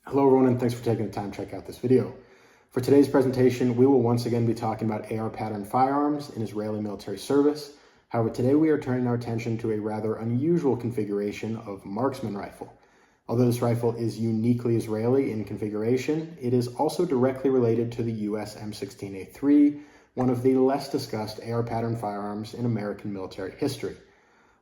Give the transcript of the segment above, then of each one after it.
Hello everyone, and thanks for taking the time to check out this video. For today's presentation, we will once again be talking about AR pattern firearms in Israeli military service. However, today we are turning our attention to a rather unusual configuration of Marksman rifle. Although this rifle is uniquely Israeli in configuration, it is also directly related to the US M16A3, one of the less discussed AR pattern firearms in American military history.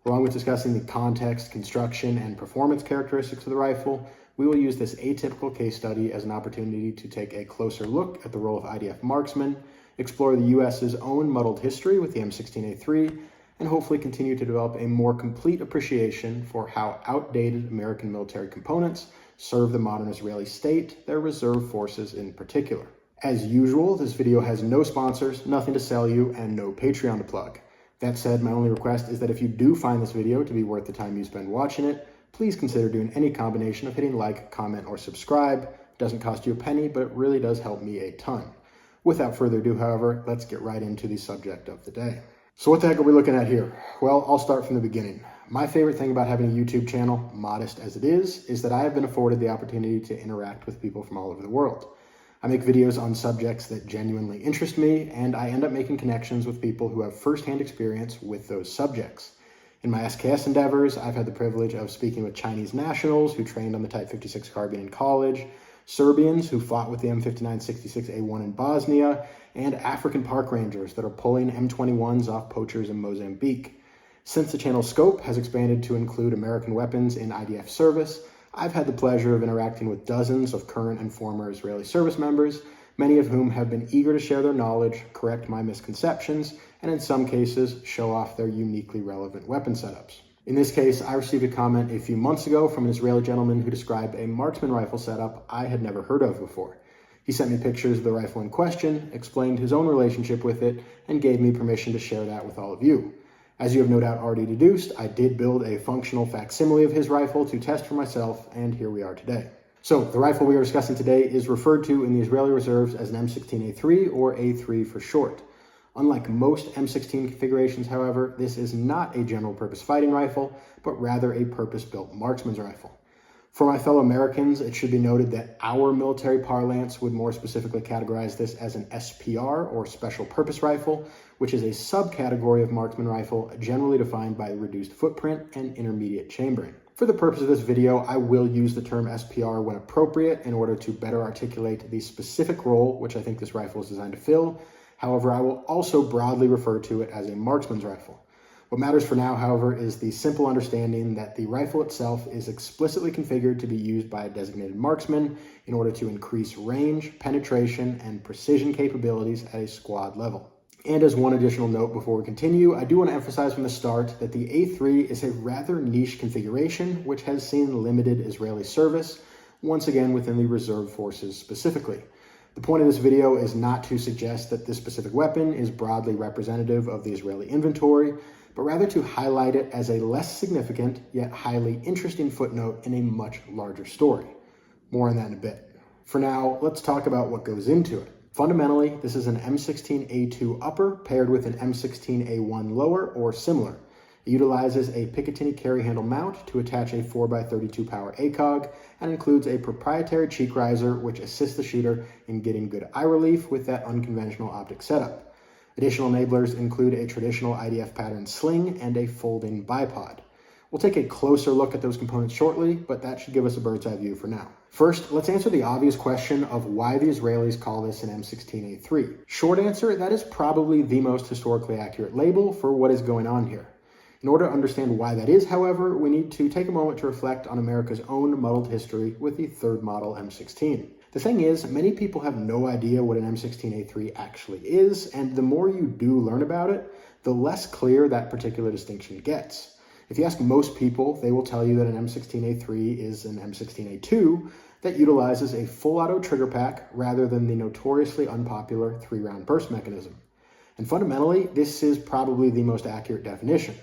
Along with discussing the context, construction, and performance characteristics of the rifle, we will use this atypical case study as an opportunity to take a closer look at the role of IDF Marksman, explore the US's own muddled history with the M16A3, and hopefully continue to develop a more complete appreciation for how outdated American military components serve the modern Israeli state, their reserve forces in particular. As usual, this video has no sponsors, nothing to sell you, and no Patreon to plug. That said, my only request is that if you do find this video to be worth the time you spend watching it, please consider doing any combination of hitting like, comment, or subscribe. It doesn't cost you a penny, but it really does help me a ton. Without further ado, however, let's get right into the subject of the day. So what the heck are we looking at here? Well, I'll start from the beginning. My favorite thing about having a YouTube channel, modest as it is that I have been afforded the opportunity to interact with people from all over the world. I make videos on subjects that genuinely interest me, and I end up making connections with people who have firsthand experience with those subjects. In my SKS endeavors, I've had the privilege of speaking with Chinese nationals who trained on the Type 56 carbine in college, Serbians who fought with the M5966A1 in Bosnia, and African park rangers that are pulling M21s off poachers in Mozambique. Since the channel's scope has expanded to include American weapons in IDF service, I've had the pleasure of interacting with dozens of current and former Israeli service members, many of whom have been eager to share their knowledge, correct my misconceptions, and in some cases, show off their uniquely relevant weapon setups. In this case, I received a comment a few months ago from an Israeli gentleman who described a Marksman rifle setup I had never heard of before. He sent me pictures of the rifle in question, explained his own relationship with it, and gave me permission to share that with all of you. As you have no doubt already deduced, I did build a functional facsimile of his rifle to test for myself, and here we are today. So, the rifle we are discussing today is referred to in the Israeli Reserves as an M16A3, or A3 for short. Unlike most M16 configurations, however, this is not a general-purpose fighting rifle, but rather a purpose-built marksman's rifle. For my fellow Americans, it should be noted that our military parlance would more specifically categorize this as an SPR, or special purpose rifle, which is a subcategory of marksman rifle generally defined by reduced footprint and intermediate chambering. For the purpose of this video, I will use the term SPR when appropriate in order to better articulate the specific role which I think this rifle is designed to fill. However, I will also broadly refer to it as a marksman's rifle. What matters for now, however, is the simple understanding that the rifle itself is explicitly configured to be used by a designated marksman in order to increase range, penetration, and precision capabilities at a squad level. And as one additional note before we continue, I do want to emphasize from the start that the A3 is a rather niche configuration which has seen limited Israeli service, once again within the reserve forces specifically. The point of this video is not to suggest that this specific weapon is broadly representative of the Israeli inventory, but rather to highlight it as a less significant yet highly interesting footnote in a much larger story. More on that in a bit. For now, let's talk about what goes into it. Fundamentally, this is an M16A2 upper paired with an M16A1 lower or similar. It utilizes a Picatinny carry handle mount to attach a 4x32 power ACOG and includes a proprietary cheek riser which assists the shooter in getting good eye relief with that unconventional optic setup. Additional enablers include a traditional IDF pattern sling and a folding bipod. We'll take a closer look at those components shortly, but that should give us a bird's eye view for now. First, let's answer the obvious question of why the Israelis call this an M16A3. Short answer, that is probably the most historically accurate label for what is going on here. In order to understand why that is, however, we need to take a moment to reflect on America's own muddled history with the third model M16. The thing is, many people have no idea what an M16A3 actually is, and the more you do learn about it, the less clear that particular distinction gets. If you ask most people, they will tell you that an M16A3 is an M16A2 that utilizes a full auto trigger pack rather than the notoriously unpopular 3-round burst mechanism. And fundamentally, this is probably the most accurate definition.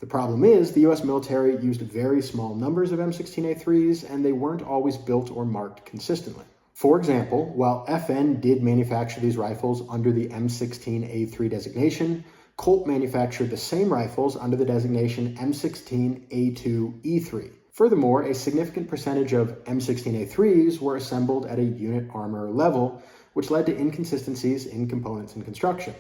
The problem is the US military used very small numbers of M16A3s and they weren't always built or marked consistently. For example, while FN did manufacture these rifles under the M16A3 designation, Colt manufactured the same rifles under the designation M16A2E3. Furthermore, a significant percentage of M16A3s were assembled at a unit armor level, which led to inconsistencies in components and construction.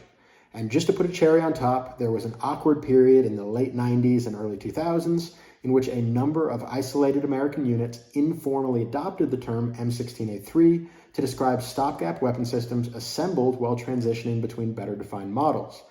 And just to put a cherry on top, there was an awkward period in the late 90s and early 2000s in which a number of isolated American units informally adopted the term M16A3 to describe stopgap weapon systems assembled while transitioning between better defined models.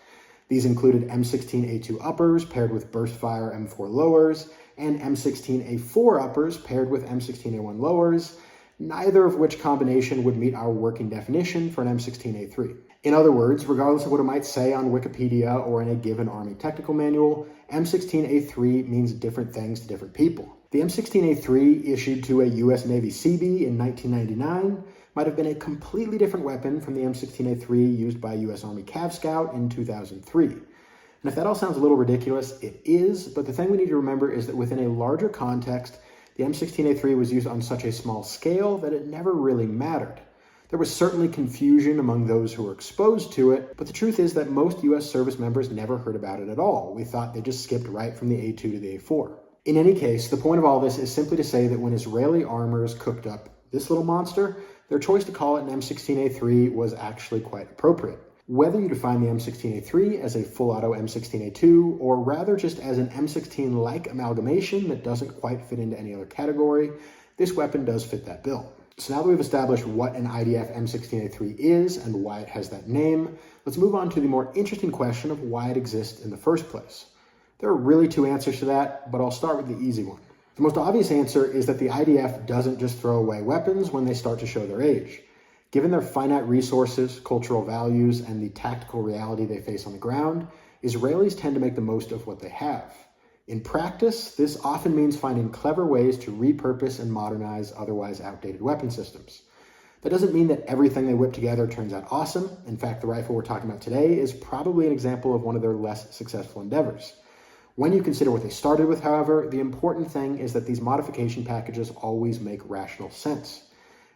These included M16A2 uppers paired with burst-fire M4 lowers, and M16A4 uppers paired with M16A1 lowers, neither of which combination would meet our working definition for an M16A3. In other words, regardless of what it might say on Wikipedia or in a given Army technical manual, M16A3 means different things to different people. The M16A3 issued to a US Navy Seabee in 1999 might have been a completely different weapon from the M16A3 used by US Army Cav Scout in 2003. And if that all sounds a little ridiculous, it is, but the thing we need to remember is that within a larger context, the M16A3 was used on such a small scale that it never really mattered. There was certainly confusion among those who were exposed to it, but the truth is that most US service members never heard about it at all. We thought they just skipped right from the A2 to the A4. In any case, the point of all this is simply to say that when Israeli armors cooked up this little monster, their choice to call it an M16A3 was actually quite appropriate. Whether you define the M16A3 as a full auto M16A2, or rather just as an M16-like amalgamation that doesn't quite fit into any other category, this weapon does fit that bill. So now that we've established what an IDF M16A3 is and why it has that name, let's move on to the more interesting question of why it exists in the first place. There are really two answers to that, but I'll start with the easy one. The most obvious answer is that the IDF doesn't just throw away weapons when they start to show their age. Given their finite resources, cultural values, and the tactical reality they face on the ground, Israelis tend to make the most of what they have. In practice, this often means finding clever ways to repurpose and modernize otherwise outdated weapon systems. That doesn't mean that everything they whip together turns out awesome. In fact, the rifle we're talking about today is probably an example of one of their less successful endeavors. When you consider what they started with, however, the important thing is that these modification packages always make rational sense.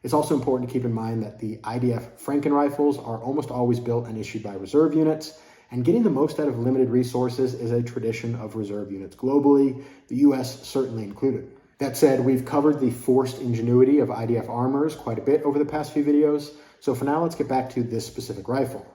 It's also important to keep in mind that the IDF Franken rifles are almost always built and issued by reserve units, and getting the most out of limited resources is a tradition of reserve units globally, the US certainly included. That said, we've covered the forced ingenuity of IDF armors quite a bit over the past few videos, so for now let's get back to this specific rifle.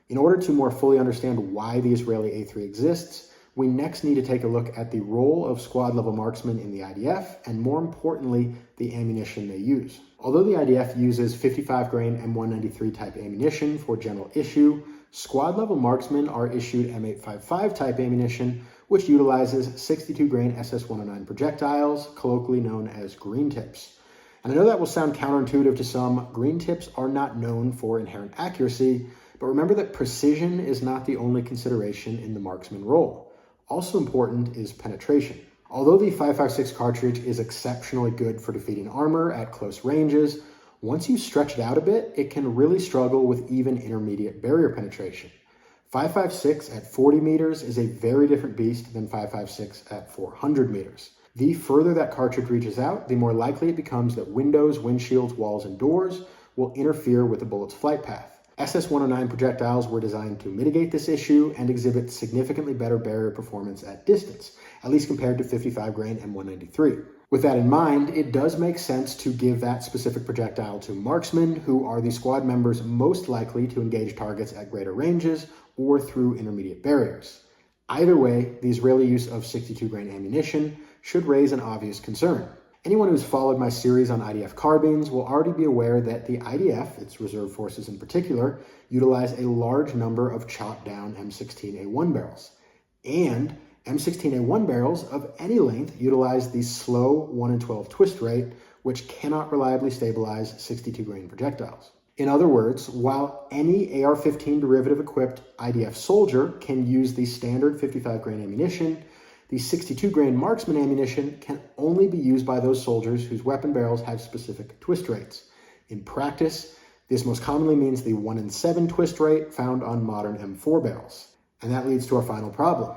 In order to more fully understand why the Israeli A3 exists, we next need to take a look at the role of squad-level marksmen in the IDF, and more importantly, the ammunition they use. Although the IDF uses 55-grain M193 type ammunition for general issue, squad-level marksmen are issued M855 type ammunition, which utilizes 62-grain SS-109 projectiles, colloquially known as green tips. And I know that will sound counterintuitive to some. Green tips are not known for inherent accuracy, but remember that precision is not the only consideration in the marksman role. Also important is penetration. Although the 5.56 cartridge is exceptionally good for defeating armor at close ranges, once you stretch it out a bit, it can really struggle with even intermediate barrier penetration. 5.56 at 40 meters is a very different beast than 5.56 at 400 meters. The further that cartridge reaches out, the more likely it becomes that windows, windshields, walls, and doors will interfere with the bullet's flight path. SS-109 projectiles were designed to mitigate this issue and exhibit significantly better barrier performance at distance, at least compared to 55-grain M193. With that in mind, it does make sense to give that specific projectile to marksmen, who are the squad members most likely to engage targets at greater ranges or through intermediate barriers. Either way, the Israeli use of 62-grain ammunition should raise an obvious concern. Anyone who's followed my series on IDF carbines will already be aware that the IDF, its reserve forces in particular, utilize a large number of chopped down M16A1 barrels. And M16A1 barrels of any length utilize the slow 1 in 12 twist rate, which cannot reliably stabilize 62-grain projectiles. In other words, while any AR-15 derivative equipped IDF soldier can use the standard 55-grain ammunition, the 62-grain marksman ammunition can only be used by those soldiers whose weapon barrels have specific twist rates. In practice, this most commonly means the 1 in 7 twist rate found on modern M4 barrels. And that leads to our final problem.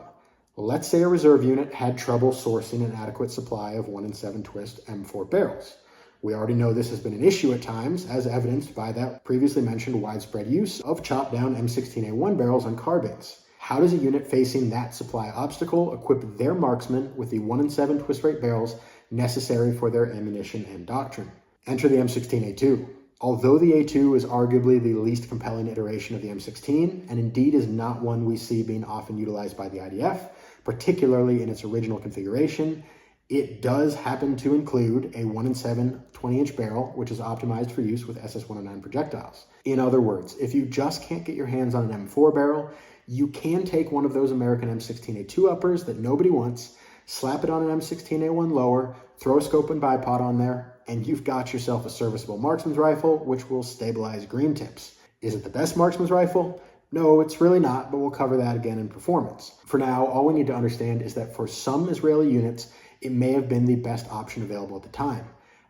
Let's say a reserve unit had trouble sourcing an adequate supply of 1 in 7 twist M4 barrels. We already know this has been an issue at times, as evidenced by that previously mentioned widespread use of chopped down M16A1 barrels on carbines. How does a unit facing that supply obstacle equip their marksmen with the 1 in 7 twist rate barrels necessary for their ammunition and doctrine. Enter the M16A2. Although the A2 is arguably the least compelling iteration of the M16, and indeed is not one we see being often utilized by the IDF, particularly in its original configuration, it does happen to include a 1-in-7 20-inch barrel, which is optimized for use with SS-109 projectiles. In other words, if you just can't get your hands on an M4 barrel, you can take one of those American M16A2 uppers that nobody wants, slap it on an M16A1 lower, throw a scope and bipod on there, and you've got yourself a serviceable marksman's rifle, which will stabilize green tips. Is it the best marksman's rifle? No, it's really not, but we'll cover that again in performance. For now, all we need to understand is that for some Israeli units, it may have been the best option available at the time.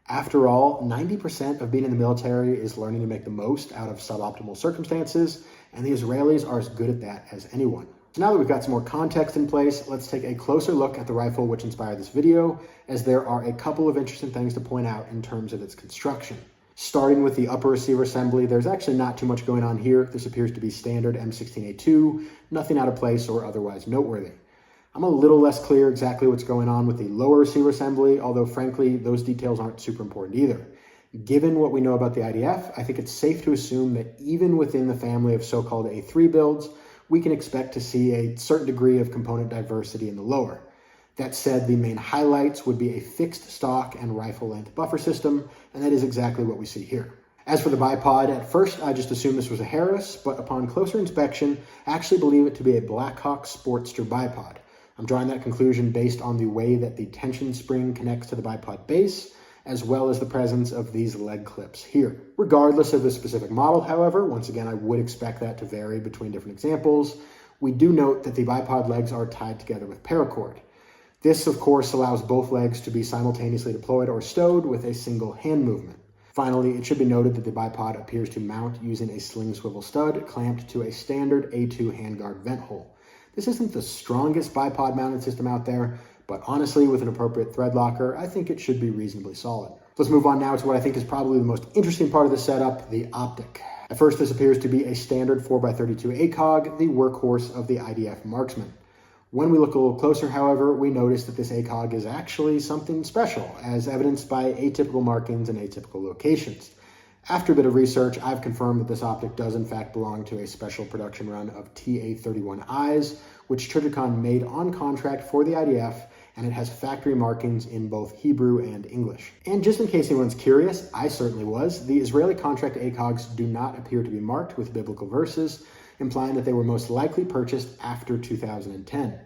After all, 90% of being in the military is learning to make the most out of suboptimal circumstances, and the Israelis are as good at that as anyone. So now that we've got some more context in place, let's take a closer look at the rifle which inspired this video, as there are a couple of interesting things to point out in terms of its construction. Starting with the upper receiver assembly, there's actually not too much going on here. This appears to be standard M16A2, nothing out of place or otherwise noteworthy. I'm a little less clear exactly what's going on with the lower receiver assembly, although frankly, those details aren't super important either. Given what we know about the IDF, I think it's safe to assume that even within the family of so-called A3 builds, we can expect to see a certain degree of component diversity in the lower. That said, the main highlights would be a fixed stock and rifle length buffer system, and that is exactly what we see here. As for the bipod, at first I just assumed this was a Harris, but upon closer inspection, I actually believe it to be a Blackhawk Sportster bipod. I'm drawing that conclusion based on the way that the tension spring connects to the bipod base, as well as the presence of these leg clips here. Regardless of the specific model, however, once again, I would expect that to vary between different examples. We do note that the bipod legs are tied together with paracord. This, of course, allows both legs to be simultaneously deployed or stowed with a single hand movement. Finally, it should be noted that the bipod appears to mount using a sling swivel stud clamped to a standard A2 handguard vent hole. This isn't the strongest bipod mounted system out there, but honestly, with an appropriate thread locker, I think it should be reasonably solid. Let's move on now to what I think is probably the most interesting part of the setup, the optic. At first, this appears to be a standard 4x32 ACOG, the workhorse of the IDF Marksman. When we look a little closer, however, we notice that this ACOG is actually something special, as evidenced by atypical markings and atypical locations. After a bit of research, I've confirmed that this optic does in fact belong to a special production run of TA-31Is, which Trijicon made on contract for the IDF, and it has factory markings in both Hebrew and English. And just in case anyone's curious, I certainly was, the Israeli contract ACOGs do not appear to be marked with biblical verses, implying that they were most likely purchased after 2010.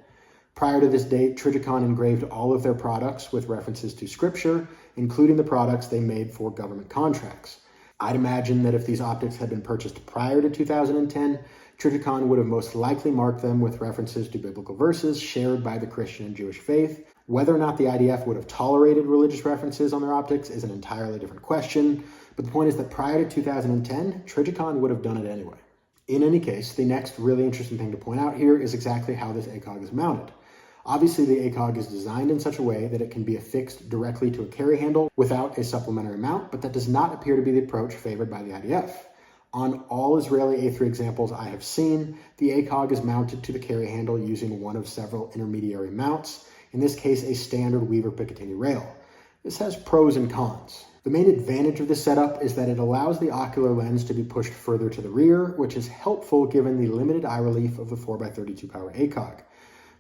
Prior to this date, Trijicon engraved all of their products with references to scripture, including the products they made for government contracts. I'd imagine that if these optics had been purchased prior to 2010, Trijicon would have most likely marked them with references to biblical verses shared by the Christian and Jewish faith. Whether or not the IDF would have tolerated religious references on their optics is an entirely different question, but the point is that prior to 2010, Trijicon would have done it anyway. In any case, the next really interesting thing to point out here is exactly how this ACOG is mounted. Obviously, the ACOG is designed in such a way that it can be affixed directly to a carry handle without a supplementary mount, but that does not appear to be the approach favored by the IDF. On all Israeli A3 examples I have seen, the ACOG is mounted to the carry handle using one of several intermediary mounts, in this case a standard Weaver Picatinny rail. This has pros and cons. The main advantage of this setup is that it allows the ocular lens to be pushed further to the rear, which is helpful given the limited eye relief of the 4x32 power ACOG.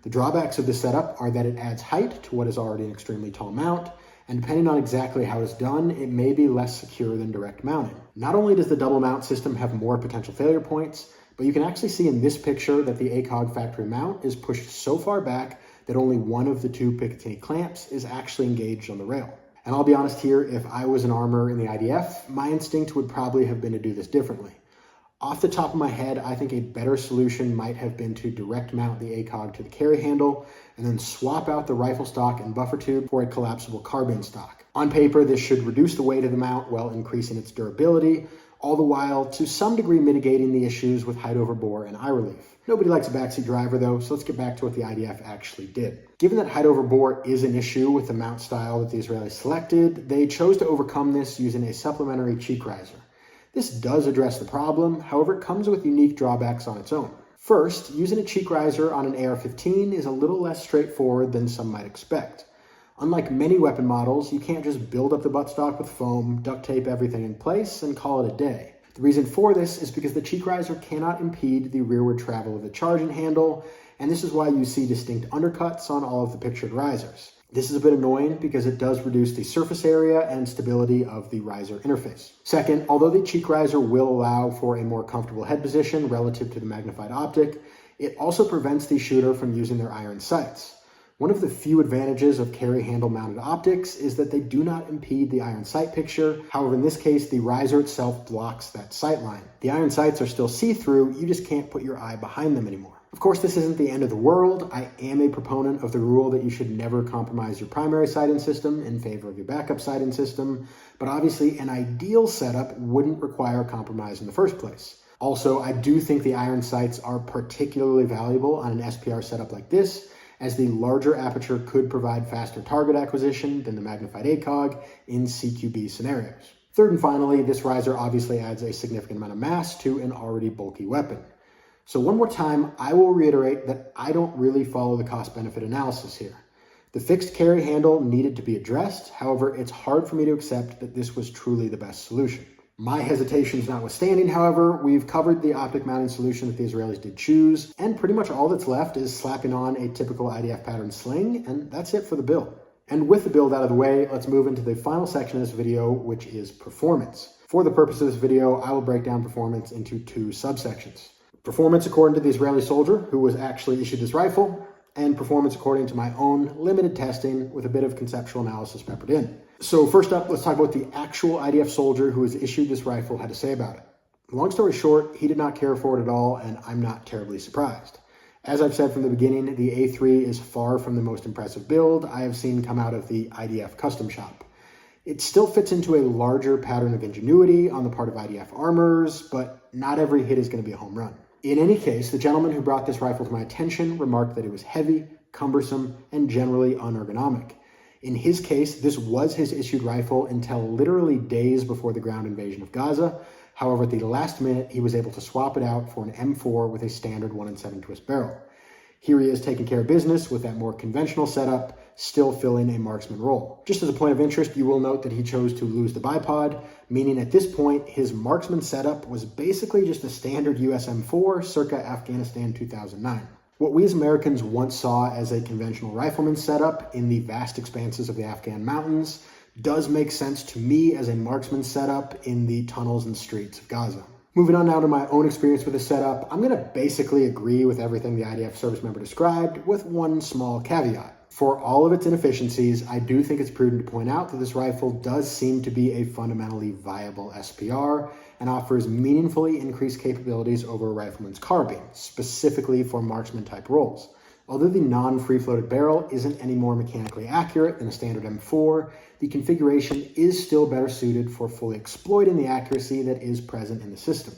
The drawbacks of this setup are that it adds height to what is already an extremely tall mount, and depending on exactly how it's done, it may be less secure than direct mounting. Not only does the double mount system have more potential failure points, but you can actually see in this picture that the ACOG factory mount is pushed so far back that only one of the two Picatinny clamps is actually engaged on the rail. And I'll be honest here, if I was an armorer in the IDF, my instinct would probably have been to do this differently. Off the top of my head, I think a better solution might have been to direct mount the ACOG to the carry handle and then swap out the rifle stock and buffer tube for a collapsible carbine stock. On paper, this should reduce the weight of the mount while increasing its durability, all the while to some degree mitigating the issues with height over bore and eye relief. Nobody likes a backseat driver though, so let's get back to what the IDF actually did. Given that height over bore is an issue with the mount style that the Israelis selected, they chose to overcome this using a supplementary cheek riser. This does address the problem, however it comes with unique drawbacks on its own. First, using a cheek riser on an AR-15 is a little less straightforward than some might expect. Unlike many weapon models, you can't just build up the buttstock with foam, duct tape everything in place, and call it a day. The reason for this is because the cheek riser cannot impede the rearward travel of the charging handle, and this is why you see distinct undercuts on all of the pictured risers. This is a bit annoying because it does reduce the surface area and stability of the riser interface. Second, although the cheek riser will allow for a more comfortable head position relative to the magnified optic, it also prevents the shooter from using their iron sights. One of the few advantages of carry handle mounted optics is that they do not impede the iron sight picture. However, in this case, the riser itself blocks that sight line. The iron sights are still see-through, you just can't put your eye behind them anymore. Of course, this isn't the end of the world. I am a proponent of the rule that you should never compromise your primary sighting system in favor of your backup sighting system, but obviously an ideal setup wouldn't require compromise in the first place. Also, I do think the iron sights are particularly valuable on an SPR setup like this, as the larger aperture could provide faster target acquisition than the magnified ACOG in CQB scenarios. Third and finally, this riser obviously adds a significant amount of mass to an already bulky weapon. So one more time, I will reiterate that I don't really follow the cost-benefit analysis here. The fixed carry handle needed to be addressed, however, it's hard for me to accept that this was truly the best solution. My hesitations notwithstanding, however, we've covered the optic mounting solution that the Israelis did choose, and pretty much all that's left is slapping on a typical IDF pattern sling, and that's it for the build. And with the build out of the way, let's move into the final section of this video, which is performance. For the purpose of this video, I will break down performance into two subsections. Performance according to the Israeli soldier who was actually issued this rifle, and performance according to my own limited testing with a bit of conceptual analysis peppered in. So first up, let's talk about the actual IDF soldier who was issued this rifle had to say about it. Long story short, he did not care for it at all, and I'm not terribly surprised. As I've said from the beginning, the A3 is far from the most impressive build I have seen come out of the IDF custom shop. It still fits into a larger pattern of ingenuity on the part of IDF armors, but not every hit is going to be a home run. In any case, the gentleman who brought this rifle to my attention remarked that it was heavy, cumbersome, and generally unergonomic. In his case, this was his issued rifle until literally days before the ground invasion of Gaza. However, at the last minute, he was able to swap it out for an M4 with a standard 1-in-7 twist barrel. Here he is taking care of business with that more conventional setup, still filling a marksman role. Just as a point of interest, you will note that he chose to lose the bipod, meaning at this point, his marksman setup was basically just a standard US M4 circa Afghanistan 2009. What we as Americans once saw as a conventional rifleman setup in the vast expanses of the Afghan mountains does make sense to me as a marksman setup in the tunnels and streets of Gaza. Moving on now to my own experience with the setup, I'm going to basically agree with everything the IDF service member described with one small caveat. For all of its inefficiencies, I do think it's prudent to point out that this rifle does seem to be a fundamentally viable SPR and offers meaningfully increased capabilities over a rifleman's carbine, specifically for marksman type roles. Although the non-free-floated barrel isn't any more mechanically accurate than a standard M4, the configuration is still better suited for fully exploiting the accuracy that is present in the system.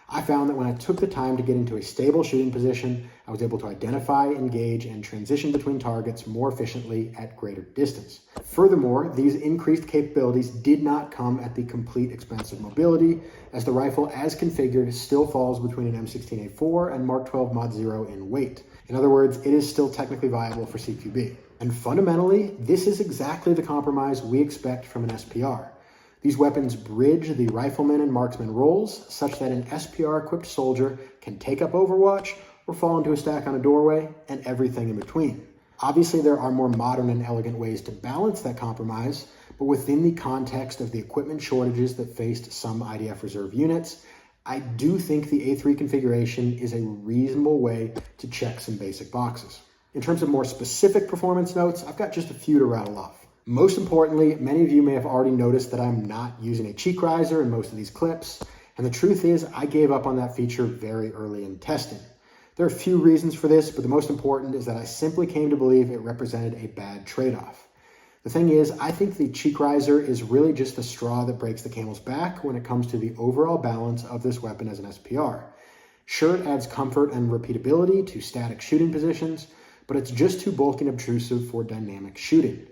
I found that when I took the time to get into a stable shooting position, I was able to identify, engage, and transition between targets more efficiently at greater distance. Furthermore, these increased capabilities did not come at the complete expense of mobility, as the rifle as configured still falls between an M16A4 and Mark 12 Mod 0 in weight. In other words, it is still technically viable for CQB. And fundamentally, this is exactly the compromise we expect from an SPR. These weapons bridge the rifleman and marksman roles such that an SPR-equipped soldier can take up Overwatch or fall into a stack on a doorway and everything in between. Obviously, there are more modern and elegant ways to balance that compromise, but within the context of the equipment shortages that faced some IDF Reserve units, I do think the A3 configuration is a reasonable way to check some basic boxes. In terms of more specific performance notes, I've got just a few to rattle off. Most importantly, many of you may have already noticed that I'm not using a cheek riser in most of these clips, and the truth is I gave up on that feature very early in testing. There are a few reasons for this, but the most important is that I simply came to believe it represented a bad trade-off. The thing is, I think the cheek riser is really just the straw that breaks the camel's back when it comes to the overall balance of this weapon as an SPR. Sure, it adds comfort and repeatability to static shooting positions, but it's just too bulky and obtrusive for dynamic shooting.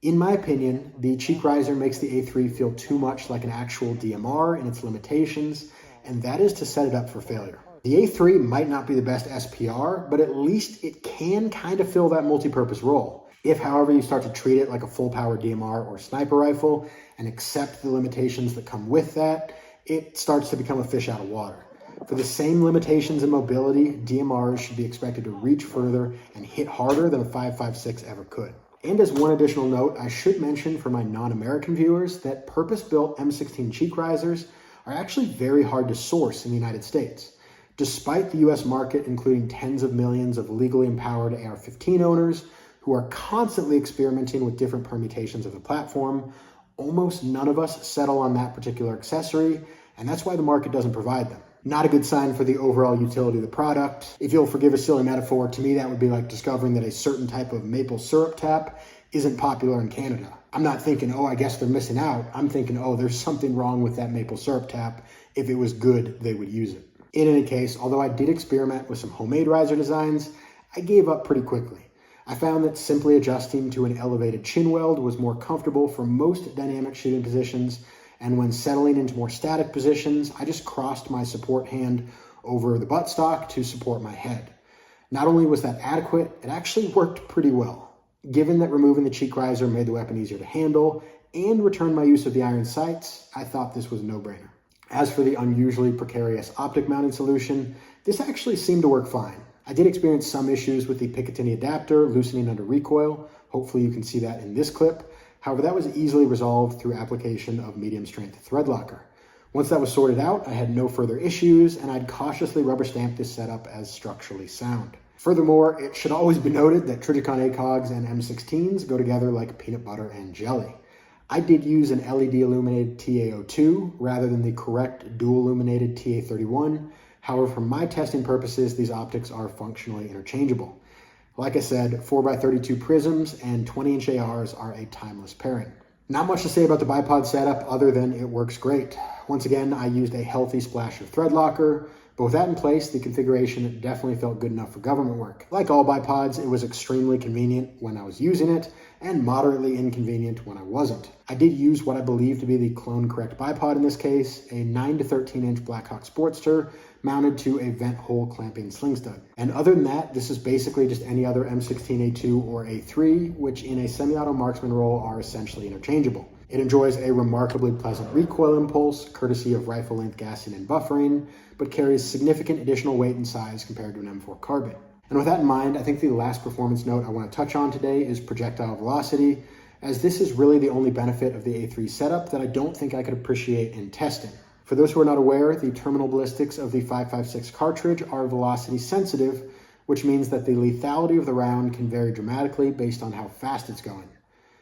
In my opinion, the cheek riser makes the A3 feel too much like an actual DMR in its limitations, and that is to set it up for failure. The A3 might not be the best SPR, but at least it can kind of fill that multi-purpose role. If, however, you start to treat it like a full-power DMR or sniper rifle and accept the limitations that come with that, it starts to become a fish out of water. For the same limitations in mobility, DMRs should be expected to reach further and hit harder than a 5.56 ever could. And as one additional note, I should mention for my non-American viewers that purpose-built M16 cheek risers are actually very hard to source in the United States. Despite the US market including tens of millions of legally empowered AR-15 owners who are constantly experimenting with different permutations of the platform, almost none of us settle on that particular accessory, and that's why the market doesn't provide them. Not a good sign for the overall utility of the product. If you'll forgive a silly metaphor, to me that would be like discovering that a certain type of maple syrup tap isn't popular in Canada. I'm not thinking, oh, I guess they're missing out. I'm thinking, oh, there's something wrong with that maple syrup tap. If it was good, they would use it. In any case, although I did experiment with some homemade riser designs, I gave up pretty quickly. I found that simply adjusting to an elevated chin weld was more comfortable for most dynamic shooting positions, and when settling into more static positions, I just crossed my support hand over the buttstock to support my head. Not only was that adequate, it actually worked pretty well. Given that removing the cheek riser made the weapon easier to handle and returned my use of the iron sights, I thought this was a no-brainer. As for the unusually precarious optic mounting solution, this actually seemed to work fine. I did experience some issues with the Picatinny adapter loosening under recoil. Hopefully you can see that in this clip. However, that was easily resolved through application of medium strength thread locker. Once that was sorted out, I had no further issues, and I'd cautiously rubber stamp this setup as structurally sound. Furthermore, it should always be noted that Trijicon ACOGs and M16s go together like peanut butter and jelly. I did use an LED illuminated TA02 rather than the correct dual illuminated TA31. However, for my testing purposes, these optics are functionally interchangeable. Like I said, 4x32 prisms and 20-inch ARs are a timeless pairing. Not much to say about the bipod setup other than it works great. Once again, I used a healthy splash of thread locker, but with that in place, the configuration definitely felt good enough for government work. Like all bipods, it was extremely convenient when I was using it and moderately inconvenient when I wasn't. I did use what I believe to be the clone correct bipod in this case, a 9 to 13-inch Blackhawk Sportster mounted to a vent hole clamping sling stud. And other than that, this is basically just any other M16A2 or A3, which in a semi-auto marksman role are essentially interchangeable. It enjoys a remarkably pleasant recoil impulse, courtesy of rifle length gassing and buffering, but carries significant additional weight and size compared to an M4 carbine. And with that in mind, I think the last performance note I want to touch on today is projectile velocity, as this is really the only benefit of the A3 setup that I don't think I could appreciate in testing. For those who are not aware, the terminal ballistics of the 5.56 cartridge are velocity sensitive, which means that the lethality of the round can vary dramatically based on how fast it's going.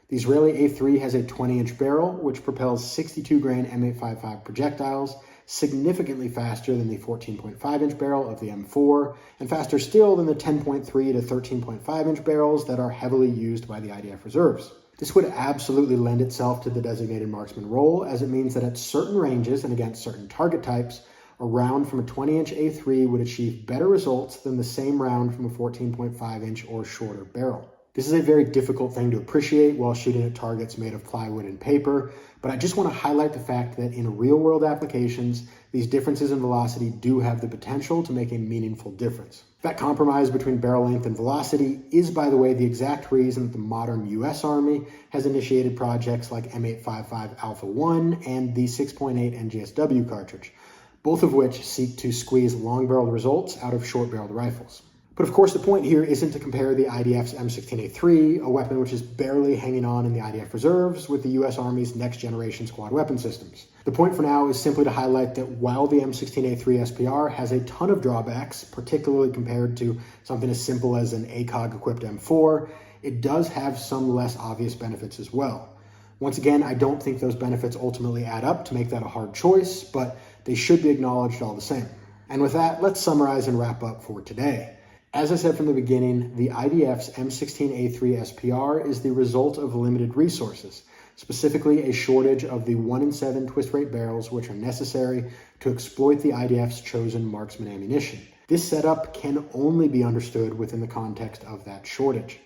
The Israeli A3 has a 20-inch barrel, which propels 62-grain M855 projectiles significantly faster than the 14.5-inch barrel of the M4, and faster still than the 10.3 to 13.5-inch barrels that are heavily used by the IDF Reserves. This would absolutely lend itself to the designated marksman role, as it means that at certain ranges and against certain target types, a round from a 20-inch A3 would achieve better results than the same round from a 14.5-inch or shorter barrel. This is a very difficult thing to appreciate while shooting at targets made of plywood and paper, but I just want to highlight the fact that in real-world applications, these differences in velocity do have the potential to make a meaningful difference. That compromise between barrel length and velocity is, by the way, the exact reason that the modern US Army has initiated projects like M855 Alpha 1 and the 6.8 NGSW cartridge, both of which seek to squeeze long-barreled results out of short-barreled rifles. But of course, the point here isn't to compare the IDF's M16A3, a weapon which is barely hanging on in the IDF Reserves, with the US Army's next-generation squad weapon systems. The point for now is simply to highlight that while the M16A3 SPR has a ton of drawbacks, particularly compared to something as simple as an ACOG-equipped M4, it does have some less obvious benefits as well. Once again, I don't think those benefits ultimately add up to make that a hard choice, but they should be acknowledged all the same. And with that, let's summarize and wrap up for today. As I said from the beginning, the IDF's M16A3 SPR is the result of limited resources, specifically a shortage of the 1 in 7 twist rate barrels which are necessary to exploit the IDF's chosen marksman ammunition. This setup can only be understood within the context of that shortage.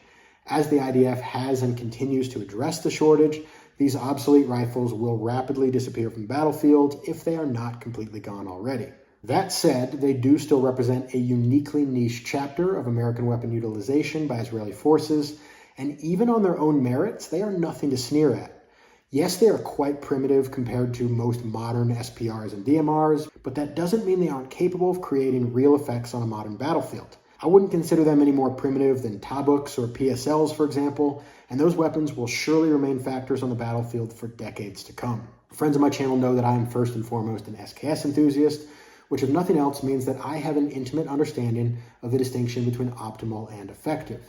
As the IDF has and continues to address the shortage, these obsolete rifles will rapidly disappear from the battlefield if they are not completely gone already. That said, they do still represent a uniquely niche chapter of American weapon utilization by Israeli forces, And even on their own merits, they are nothing to sneer at. Yes, they are quite primitive compared to most modern SPRs and DMRs, but that doesn't mean they aren't capable of creating real effects on a modern battlefield. I wouldn't consider them any more primitive than Tabuks or PSLs, for example, and those weapons will surely remain factors on the battlefield for decades to come. Friends of my channel know that I am first and foremost an SKS enthusiast, which if nothing else means that I have an intimate understanding of the distinction between optimal and effective.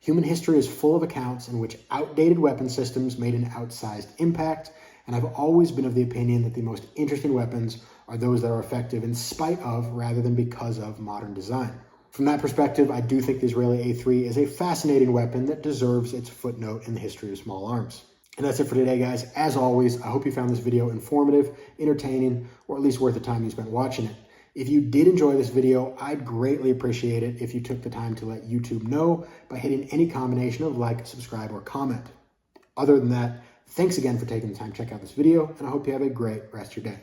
Human history is full of accounts in which outdated weapon systems made an outsized impact, and I've always been of the opinion that the most interesting weapons are those that are effective in spite of rather than because of modern design. From that perspective, I do think the Israeli A3 is a fascinating weapon that deserves its footnote in the history of small arms. And that's it for today, guys. As always, I hope you found this video informative, entertaining, or at least worth the time you spent watching it. If you did enjoy this video, I'd greatly appreciate it if you took the time to let YouTube know by hitting any combination of like, subscribe, or comment. Other than that, thanks again for taking the time to check out this video, and I hope you have a great rest of your day.